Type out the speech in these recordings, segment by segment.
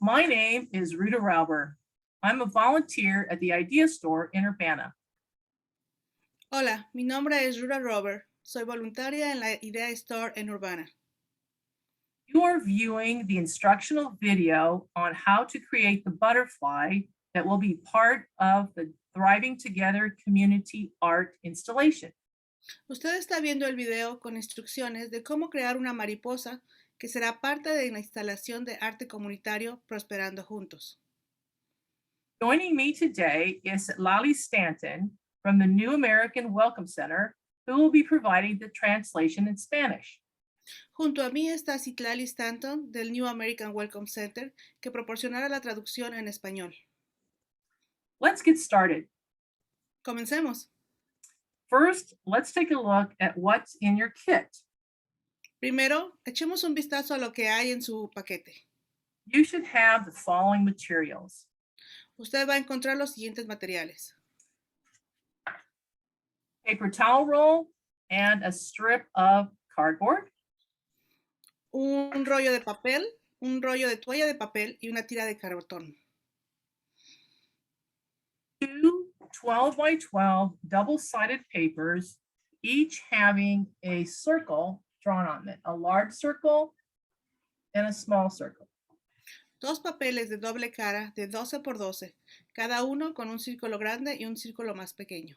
My name is Ruta Rauber. I'm a volunteer at the Idea Store in Urbana. Hola, mi nombre es Ruta Rauber. Soy voluntaria en la Idea Store en Urbana. You are viewing the instructional video on how to create the butterfly that will be part of the Thriving Together Community Art installation. Usted está viendo el video con instrucciones de cómo crear una mariposa que será parte de la instalación de arte comunitario Prosperando Juntos. Joining me today is Citlaly Stanton from the New American Welcome Center, who will be providing the translation in Spanish. Junto a mí está Citlaly Stanton del New American Welcome Center, que proporcionará la traducción en español. Let's get started. Comencemos. First, let's take a look at what's in your kit. Primero, echemos un vistazo a lo que hay en su paquete. You should have the following materials: Usted va a encontrar los siguientes materiales: paper towel roll and a strip of cardboard, un rollo de papel, un rollo de toalla de papel y una tira de cartón. two 12 by 12 double-sided papers, each having a circle drawn on it, a large circle and a small circle. Dos papeles de doble cara de 12 por 12, cada uno con un círculo grande y un círculo más pequeño.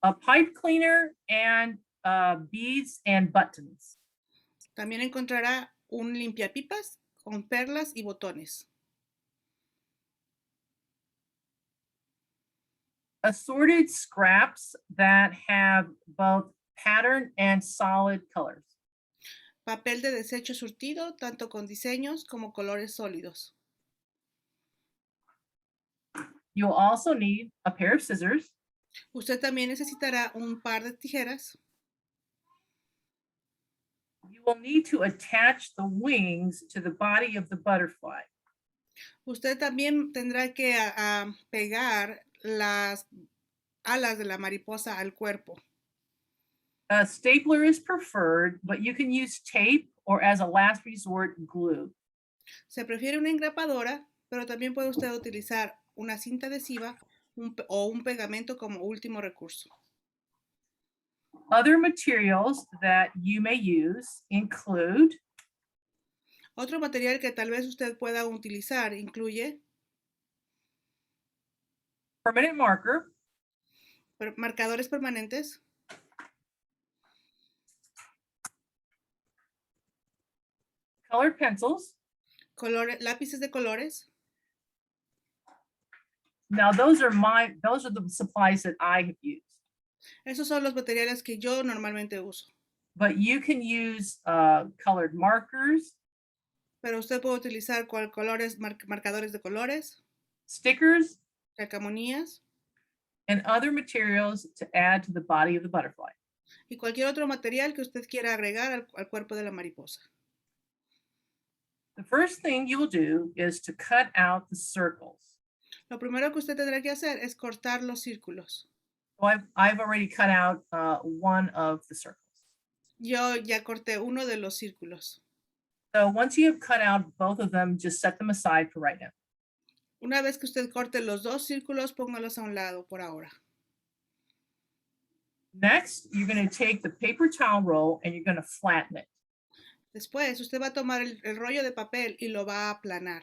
A pipe cleaner and beads and buttons. También encontrará un limpiapipas con perlas y botones. Assorted scraps that have both pattern and solid colors. Papel de desecho surtido, tanto con diseños como colores sólidos. You'll also need a pair of scissors, Usted también necesitará un par de tijeras. you will need to attach the wings to the body of the butterfly. Usted también tendrá que pegar las alas de la mariposa al cuerpo. A stapler is preferred, but you can use tape or, as a last resort, glue. Se prefiere una engrapadora, pero también puede usted utilizar una cinta adhesiva o un pegamento como último recurso. Other materials that you may use include Otro material que tal vez usted pueda utilizar incluye permanent marker, marcadores permanentes, colored pencils. lápices de colores. Now, those are the supplies that I have used. Esos son los materiales que yo normalmente uso. But you can use colored markers, Pero usted puede utilizar marcadores de colores, stickers, calcamonías and other materials to add to the body of the butterfly. y cualquier otro material que usted quiera agregar al cuerpo de la mariposa. The first thing you will do is to cut out the circles. Lo primero que usted tendrá que hacer es cortar los círculos. So I've already cut out one of the circles. Yo ya corté uno de los círculos. So once you have cut out both of them, just set them aside for right now. Una vez que usted corte los dos círculos, póngalos a un lado por ahora. Next, you're going to take the paper towel roll and you're going to flatten it. Después, usted va a tomar el rollo de papel y lo va a aplanar.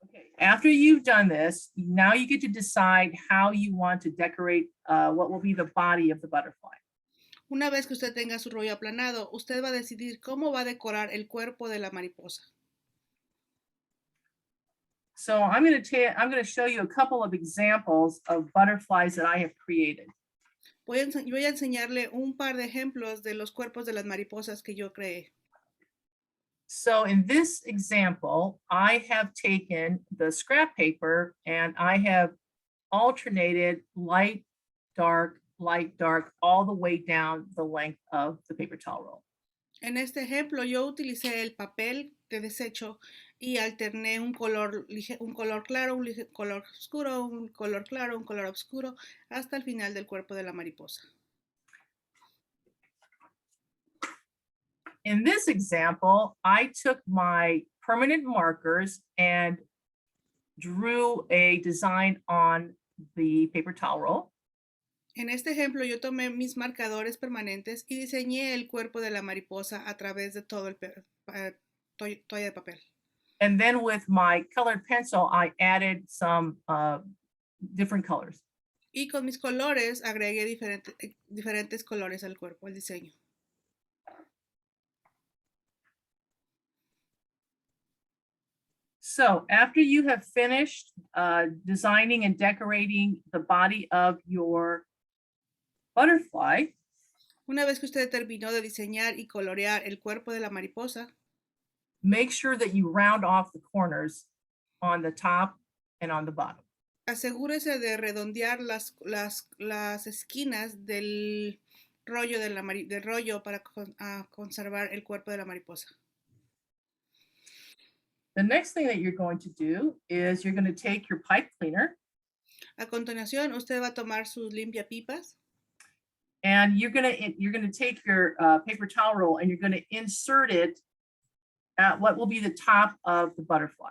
Okay. After you've done this, now you get to decide how you want to decorate what will be the body of the butterfly. Una vez que usted tenga su rollo aplanado, usted va a decidir cómo va a decorar el cuerpo de la mariposa. So I'm going to show you a couple of examples of butterflies that I have created. Voy a enseñarle un par de ejemplos de los cuerpos de las mariposas que yo creé. So in this example, I have taken the scrap paper and I have alternated light, dark, all the way down the length of the paper towel roll. En este ejemplo, yo utilicé el papel de desecho y alterné un color claro, un color oscuro, un color claro, un color oscuro, hasta el final del cuerpo de la mariposa. In this example, I took my permanent markers and drew a design on the paper towel roll. En este ejemplo, yo tomé mis marcadores permanentes y diseñé el cuerpo de la mariposa a través de todo el toalla de papel. And then with my colored pencil, I added some different colors. Y con mis colores agregué diferentes colores al cuerpo, al diseño. So after you have finished designing and decorating the body of your butterfly, Una vez que usted terminó de diseñar y colorear el cuerpo de la mariposa, make sure that you round off the corners on the top and on the bottom. asegúrese de redondear las esquinas del rollo, del rollo para conservar el cuerpo de la mariposa. The next thing that you're going to do is you're going to take your pipe cleaner. A continuación, usted va a tomar sus limpiapipas And you're gonna take your paper towel roll and you're gonna insert it at what will be the top of the butterfly.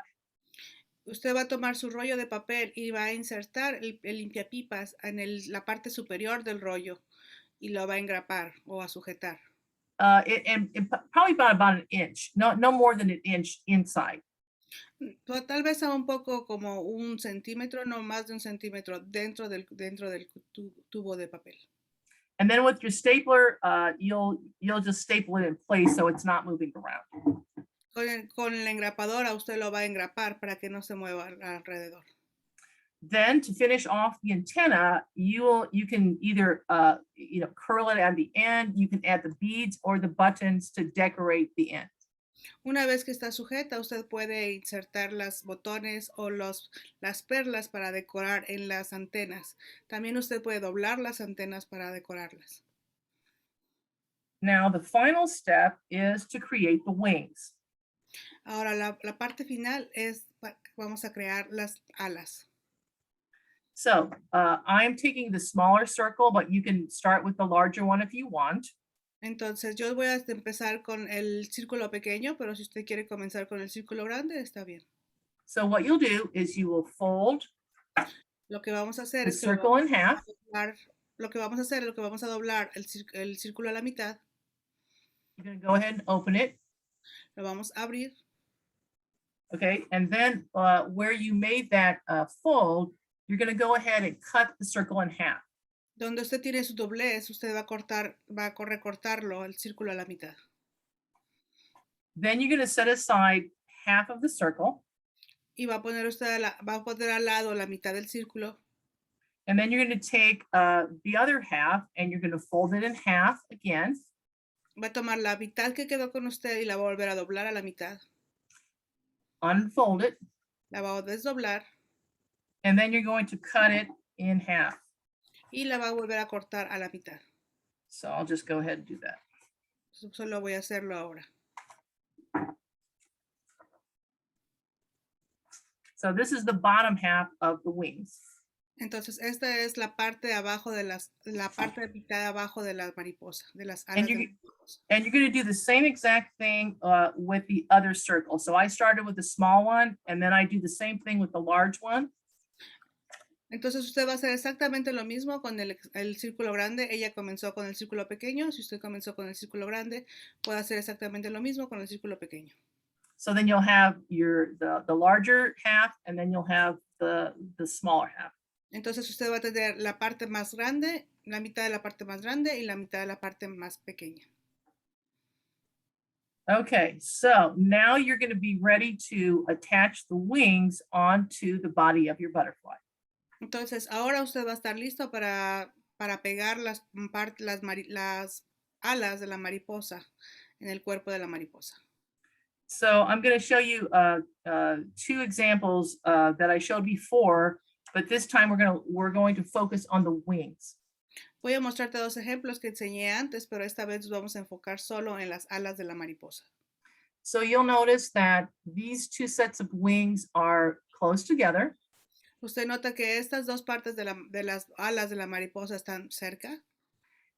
Usted va a tomar su rollo de papel y va a insertar el limpiapipas en la parte superior del rollo y lo va a engrapar o a sujetar. And probably about an inch, no more than an inch inside. Tal vez a un poco como 1 centímetro, no más de 1 centímetro dentro del tubo de papel. And then with your stapler, you'll just staple it in place so it's not moving around. Con la engrapadora usted lo va a engrapar para que no se mueva alrededor. Then to finish off the antenna, you can either curl it at the end, you can add the beads or the buttons to decorate the end. Una vez que está sujeta, usted puede insertar los botones o las perlas para decorar en las antenas. También usted puede doblar las antenas para decorarlas. Now the final step is to create the wings. Ahora la parte final es vamos a crear las alas. So I'm taking the smaller circle, but you can start with the larger one if you want. Entonces yo voy a empezar con el círculo pequeño, pero si usted quiere comenzar con el círculo grande, está bien. So what you'll do is you will fold Lo que vamos a hacer the es que circle in half. lo que vamos a hacer es que vamos a doblar el círculo a la mitad. You're going to go ahead and open it. Lo vamos a abrir. Okay, and then where you made that fold, you're going to go ahead and cut the circle in half. Donde usted tiene su doblez, usted va a recortarlo el círculo a la mitad. Then you're going to set aside half of the circle. Y va a poner al lado la mitad del círculo. And then you're going to take the other half and you're going to fold it in half again. Va a tomar la mitad que quedó con usted y la va a volver a doblar a la mitad. Unfold it. La va a desdoblar. And then you're going to cut it in half. Y la va a volver a cortar a la mitad. So I'll just go ahead and do that. Solo voy a hacerlo ahora. So this is the bottom half of the wings. Entonces esta es la parte de abajo la parte de mitad de abajo de la mariposa, de las alas de la mariposa. And you're going to do the same exact thing with the other circle. So I started with the small one, and then I do the same thing with the large one. Entonces usted va a hacer exactamente lo mismo con el círculo grande. Ella comenzó con el círculo pequeño. Si usted comenzó con el círculo grande, puede hacer exactamente lo mismo con el círculo pequeño. So then you'll have the larger half, and then you'll have the smaller half. Entonces usted va a tener la parte más grande, la mitad de la parte más grande y la mitad de la parte más pequeña. Okay, so now you're going to be ready to attach the wings onto the body of your butterfly. Entonces ahora usted va a estar listo para pegar las alas de la mariposa en el cuerpo de la mariposa. So I'm going to show you 2 examples that I showed before, but this time we're going to focus on the wings. Voy a mostrarte 2 ejemplos que enseñé antes, pero esta vez nos vamos a enfocar solo en las alas de la mariposa. So you'll notice that these 2 sets of wings are close together. Usted nota que estas 2 partes de las alas de la mariposa están cerca.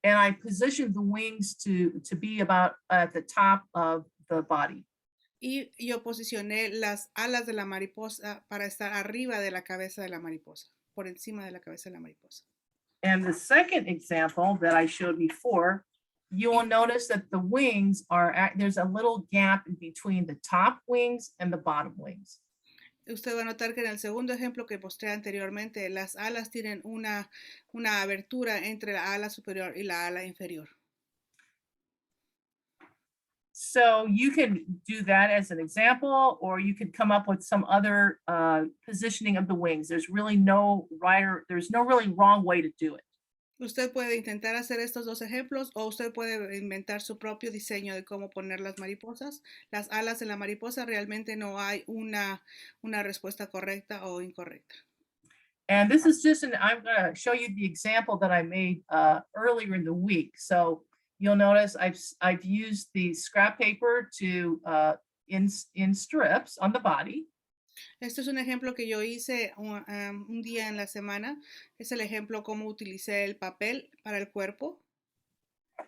and I positioned the wings to be about at the top of the body. Y yo posicioné las alas de la mariposa para estar arriba de la cabeza de la mariposa, por encima de la cabeza de la mariposa. And the second example that I showed before, you will notice that the wings there's a little gap in between the top wings and the bottom wings. Usted va a notar que en el segundo ejemplo que mostré anteriormente, las alas tienen una abertura entre la ala superior y la ala inferior. So you can do that as an example, or you could come up with some other positioning of the wings. There's no really wrong way to do it. Usted puede intentar hacer estos dos ejemplos o usted puede inventar su propio diseño de cómo poner las mariposas. Las alas de la mariposa realmente no hay una respuesta correcta o incorrecta. And this is I'm going to show you the example that I made earlier in the week. So you'll notice I've used the scrap paper to in strips on the body. Este es un ejemplo que yo hice un día en la semana. Es el ejemplo cómo utilicé el papel para el cuerpo.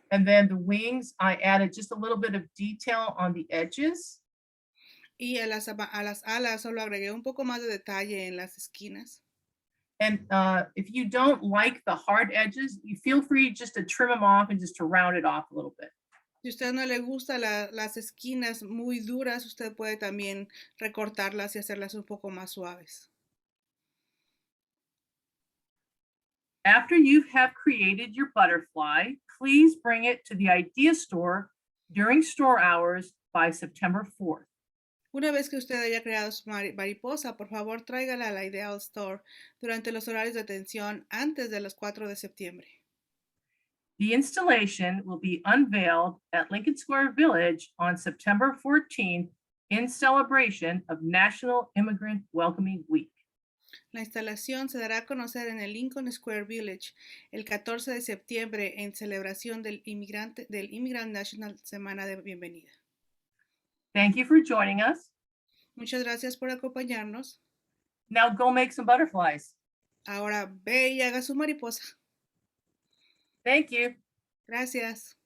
And then the wings, I added just a little bit of detail on the edges. Y a las alas solo agregué un poco más de detalle en las esquinas. And if you don't like the hard edges, you feel free just to trim them off and just to round it off a little bit. Si a usted no le gusta las esquinas muy duras, usted puede también recortarlas y hacerlas un poco más suaves. After you have created your butterfly, please bring it to the idea store during store hours by September 4th. Una vez que usted haya creado su mariposa, por favor tráigala a la Ideal Store durante los horarios de atención antes de las 4 de septiembre. The installation will be unveiled at Lincoln Square Village on September 14th in celebration of National Immigrant Welcoming Week. La instalación se dará a conocer en el Lincoln Square Village el 14 de septiembre en celebración del Immigrant National Semana de Bienvenida. Thank you for joining us. Muchas gracias por acompañarnos. Now go make some butterflies. Ahora ve y haga su mariposa. Thank you. Gracias.